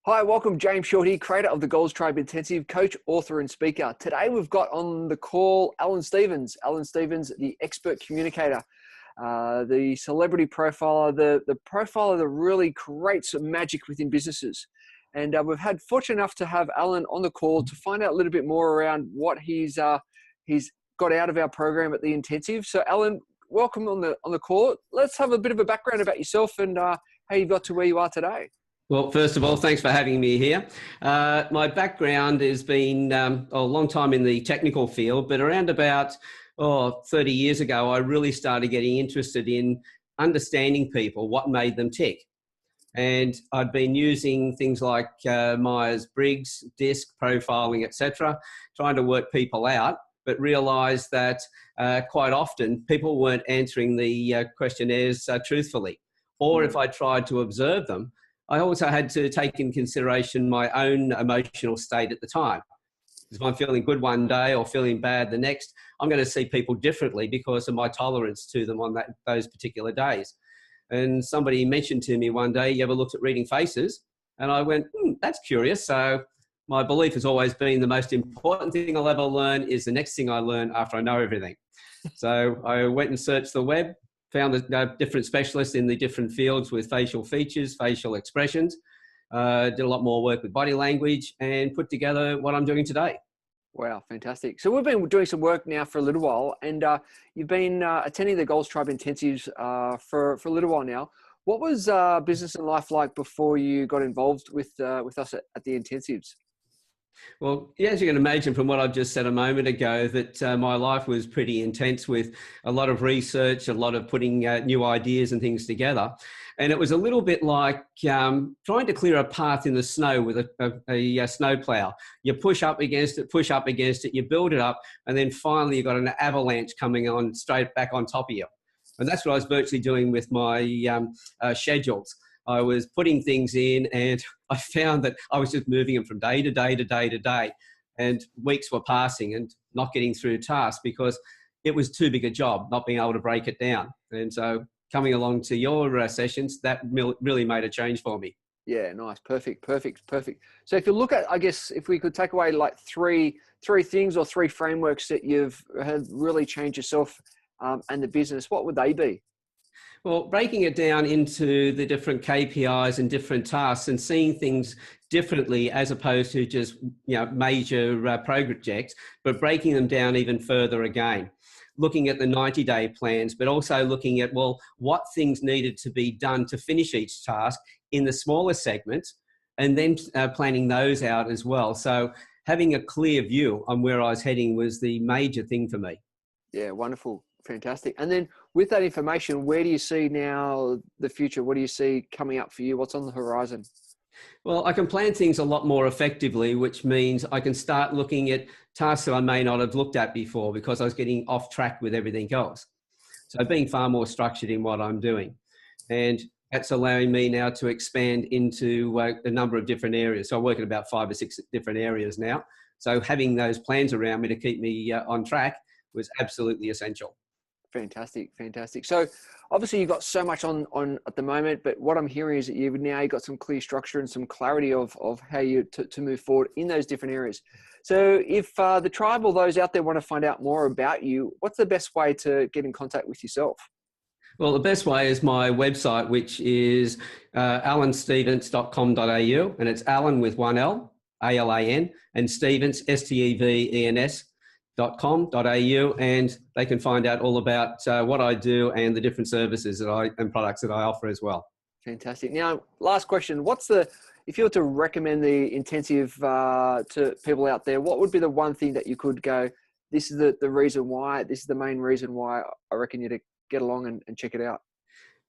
Hi, welcome. James Short here, creator of the GoalsTribe Intensive, coach, author, and speaker. Today we've got on the call AlanStevens. AlanStevens, the expert communicator, the celebrity profiler, the profiler that really creates magic within businesses. And we've had fortunate enough to have Alan on the call to find out a little bit more around what he's got out of our program at the intensive. So, Alan, welcome on the call. Let's have a bit of a background about yourself and how you got to where you are today. Well, first of all, thanks for having me here. My background has been a long time in the technical field, but around about 30 years ago, I really started getting interested in understanding people, what made them tick. And I'd been using things like Myers-Briggs, DISC, profiling, etc., trying to work people out, but realised that quite often people weren't answering the questionnaires truthfully. Or if I tried to observe them, I also had to take in consideration my own emotional state at the time. If I'm feeling good one day or feeling bad the next, I'm going to see people differently because of my tolerance to them on those particular days. And somebody mentioned to me one day, you ever looked at reading faces? And I went, that's curious. So my belief has always been the most important thing I'll ever learn is the next thing I learn after I know everything. So I went and searched the web, found different specialists in the different fields with facial features, facial expressions, did a lot more work with body language and put together what I'm doing today. Wow, fantastic. So we've been doing some work now for a little while, and you've been attending the GoalsTribe Intensives for a little while now. What was business and life like before you got involved with us at the Intensives? Well, yeah, as you can imagine from what I've just said a moment ago, that my life was pretty intense with a lot of research, a lot of putting new ideas and things together. And it was a little bit like trying to clear a path in the snow with a snow plow. You push up against it, you build it up, and then finally you've got an avalanche coming on straight back on top of you. And that's what I was virtually doing with my schedules. I was putting things in and I found that I was just moving them from day to day to day to day, and weeks were passing and not getting through tasks because it was too big a job, not being able to break it down. And so coming along to your sessions, that really made a change for me. Yeah, nice. Perfect. So if you look at, I guess, if we could take away like three things or three frameworks that you've had really changed yourself and the business, what would they be? Well, breaking it down into the different KPIs and different tasks and seeing things differently as opposed to just major projects, but breaking them down even further again. Looking at the 90-day plans, but also looking at, well, what things needed to be done to finish each task in the smaller segments, and then planning those out as well. So having a clear view on where I was heading was the major thing for me. Yeah, wonderful. Fantastic. And then with that information, where do you see now the future? What do you see coming up for you? What's on the horizon? Well, I can plan things a lot more effectively, which means I can start looking at tasks that I may not have looked at before because I was getting off track with everything else. So being far more structured in what I'm doing. And that's allowing me now to expand into a number of different areas. So I work in about 5 or 6 different areas now. So having those plans around me to keep me on track was absolutely essential. Fantastic. So obviously you've got so much on at the moment, but what I'm hearing is that you've got some clear structure and some clarity of how you to move forward in those different areas. So if the tribe or those out there want to find out more about you, what's the best way to get in contact with yourself? Well, the best way is my website, which is alanstevens.com.au, and it's Alan with one L, A-L-A-N, and Stevens, S-T-E-V-E-N-S. .com.au, and they can find out all about what I do and the different services and products that I offer as well. Fantastic. Now, last question. If you were to recommend the intensive to people out there, what would be the one thing that you could go, this is the reason why, this is the main reason why I reckon you to get along and check it out?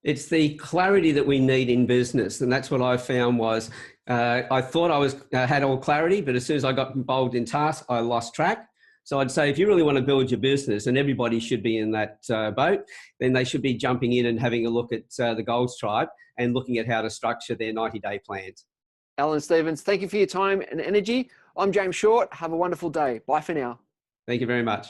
It's the clarity that we need in business. And that's what I found was I thought I had all clarity, but as soon as I got involved in tasks, I lost track. So I'd say if you really want to build your business, and everybody should be in that boat, then they should be jumping in and having a look at the GoalsTribe and looking at how to structure their 90-day plans. AlanStevens, thank you for your time and energy. I'm James Short. Have a wonderful day. Bye for now. Thank you very much.